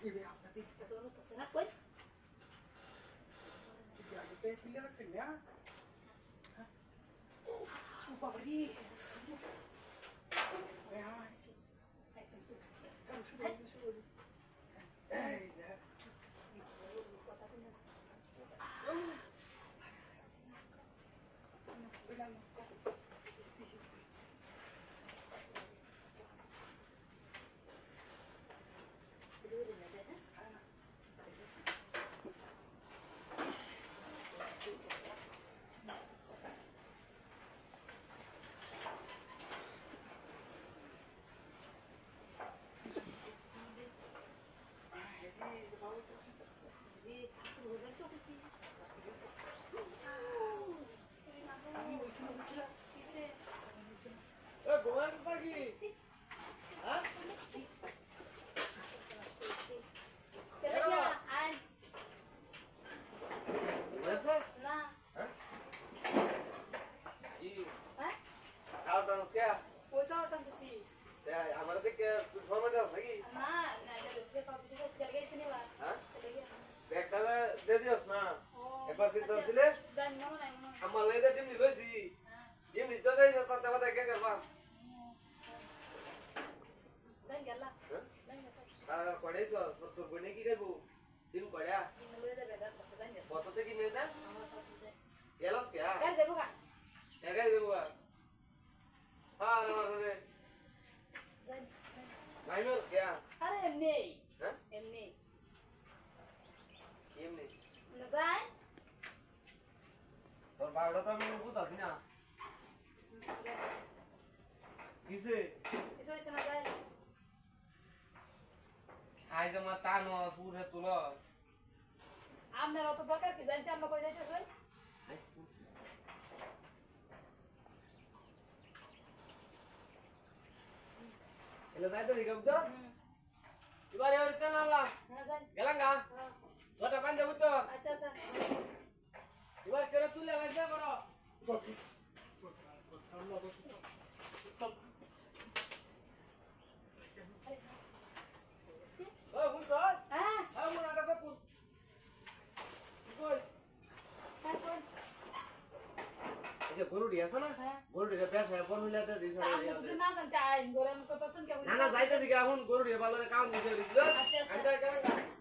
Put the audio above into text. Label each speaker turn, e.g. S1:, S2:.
S1: Ibe আপনাদের
S2: Dono to sana koi.
S1: জায়গাতে পিলে রাখতে না ও বাবা রে এই না
S2: আপনার অত দরকার কি জানতে আমরা কই যাইতেছেন
S1: এলা যাইতো নি কম তো এবারে হইতে না আলা
S2: হ্যাঁ যাই
S1: গেলাম গা ওটা পান দেব তো
S2: আচ্ছা আচ্ছা
S1: এবার করে তুলে লাগবে করো ও বুঝছ
S2: হ্যাঁ
S1: আমু না কথা পুত কই
S2: তারপর
S1: এই যে গরুড়ি আছে না গরুড়িটা ব্যবসা বন হইলাতে দিছে
S2: না জানতে আইন গরম কথা শুন কে
S1: না না যাইতে দিকে এখন গরুড়ি ভালো কাম দিছে
S2: আচ্ছা
S1: আমি যাই